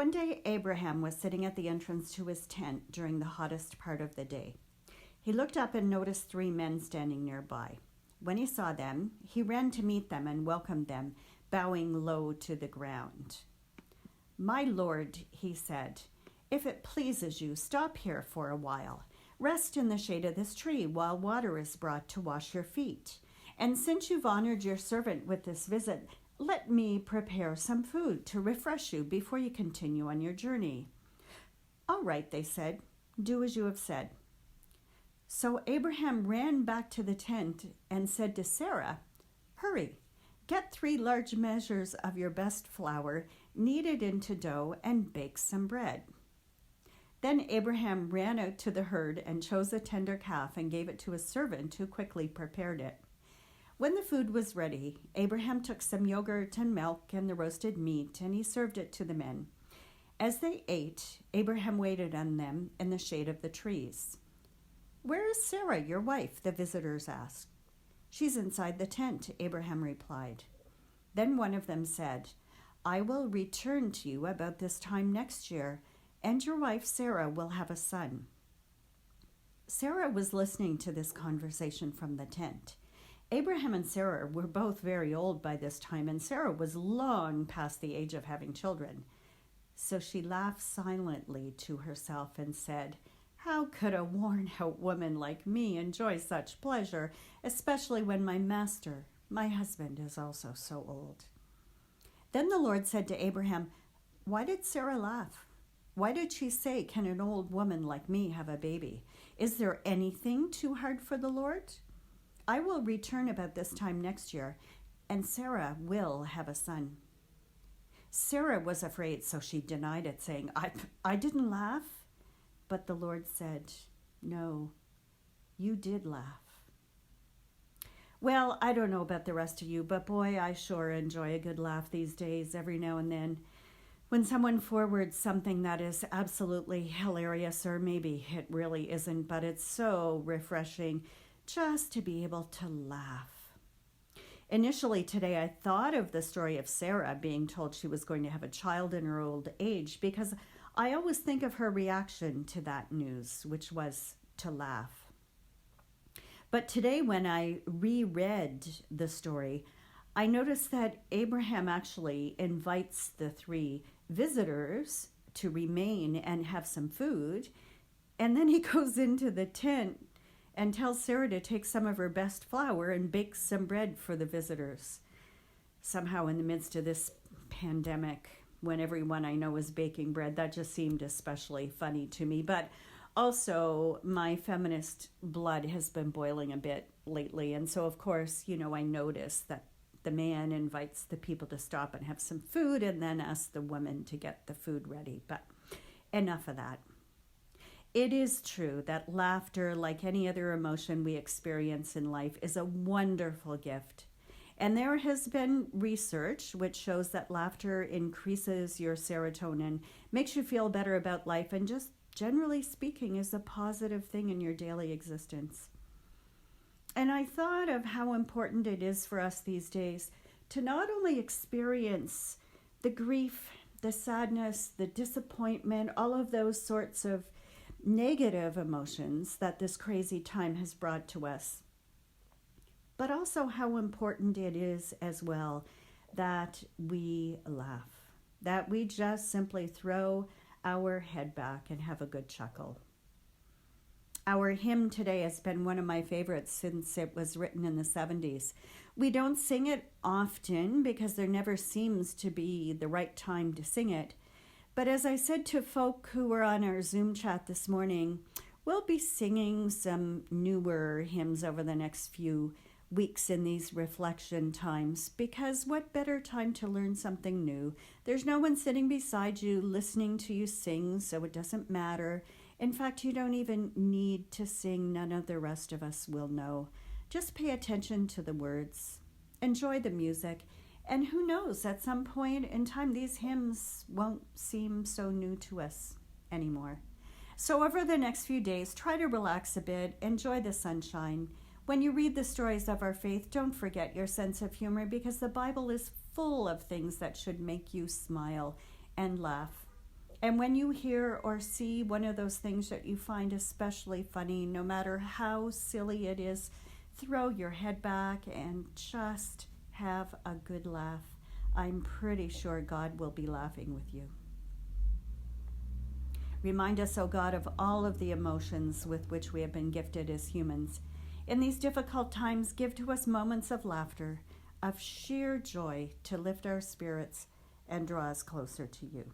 One day, Abraham was sitting at the entrance to his tent during the hottest part of the day. He looked up and noticed 3 men standing nearby. When he saw them, he ran to meet them and welcomed them, bowing low to the ground. "My lord," he said, "if it pleases you, stop here for a while. Rest in the shade of this tree while water is brought to wash your feet. And since you've honored your servant with this visit, let me prepare some food to refresh you before you continue on your journey." "All right," they said, "do as you have said." So Abraham ran back to the tent and said to Sarah, "Hurry, get 3 large measures of your best flour, knead it into dough, and bake some bread." Then Abraham ran out to the herd and chose a tender calf and gave it to his servant, who quickly prepared it. When the food was ready, Abraham took some yogurt and milk and the roasted meat, and he served it to the men. As they ate, Abraham waited on them in the shade of the trees. "Where is Sarah, your wife?" the visitors asked. "She's inside the tent," Abraham replied. Then one of them said, "I will return to you about this time next year, and your wife Sarah will have a son." Sarah was listening to this conversation from the tent. Abraham and Sarah were both very old by this time, and Sarah was long past the age of having children. So she laughed silently to herself and said, "How could a worn-out woman like me enjoy such pleasure, especially when my master, my husband, is also so old?" Then the Lord said to Abraham, "Why did Sarah laugh? Why did she say, 'Can an old woman like me have a baby?' Is there anything too hard for the Lord? I will return about this time next year, and Sarah will have a son." Sarah was afraid, so she denied it, saying, I didn't laugh." But the Lord said, "No, you did laugh." Well, I don't know about the rest of you, but boy, I sure enjoy a good laugh these days every now and then. When someone forwards something that is absolutely hilarious, or maybe it really isn't, but it's so refreshing just to be able to laugh. Initially today, I thought of the story of Sarah being told she was going to have a child in her old age, because I always think of her reaction to that news, which was to laugh. But today, when I reread the story, I noticed that Abraham actually invites the 3 visitors to remain and have some food, and then he goes into the tent and tells Sarah to take some of her best flour and bake some bread for the visitors. Somehow, in the midst of this pandemic, when everyone I know is baking bread, that just seemed especially funny to me. But also, my feminist blood has been boiling a bit lately. And so, of course, I noticed that the man invites the people to stop and have some food and then asks the woman to get the food ready. But enough of that. It is true that laughter, like any other emotion we experience in life, is a wonderful gift. And there has been research which shows that laughter increases your serotonin, makes you feel better about life, and just generally speaking is a positive thing in your daily existence. And I thought of how important it is for us these days to not only experience the grief, the sadness, the disappointment, all of those sorts of negative emotions that this crazy time has brought to us, but also how important it is as well that we laugh, that we just simply throw our head back and have a good chuckle. Our hymn today has been one of my favorites since it was written in the 70s. We don't sing it often because there never seems to be the right time to sing it. But as I said to folk who were on our Zoom chat this morning, we'll be singing some newer hymns over the next few weeks in these reflection times, because what better time to learn something new? There's no one sitting beside you listening to you sing, so it doesn't matter. In fact, you don't even need to sing. None of the rest of us will know. Just pay attention to the words. Enjoy the music. And who knows, at some point in time, these hymns won't seem so new to us anymore. So over the next few days, try to relax a bit, enjoy the sunshine. When you read the stories of our faith, don't forget your sense of humor, because the Bible is full of things that should make you smile and laugh. And when you hear or see one of those things that you find especially funny, no matter how silly it is, throw your head back and just have a good laugh. I'm pretty sure God will be laughing with you. Remind us, O God, of all of the emotions with which we have been gifted as humans. In these difficult times, give to us moments of laughter, of sheer joy to lift our spirits and draw us closer to you.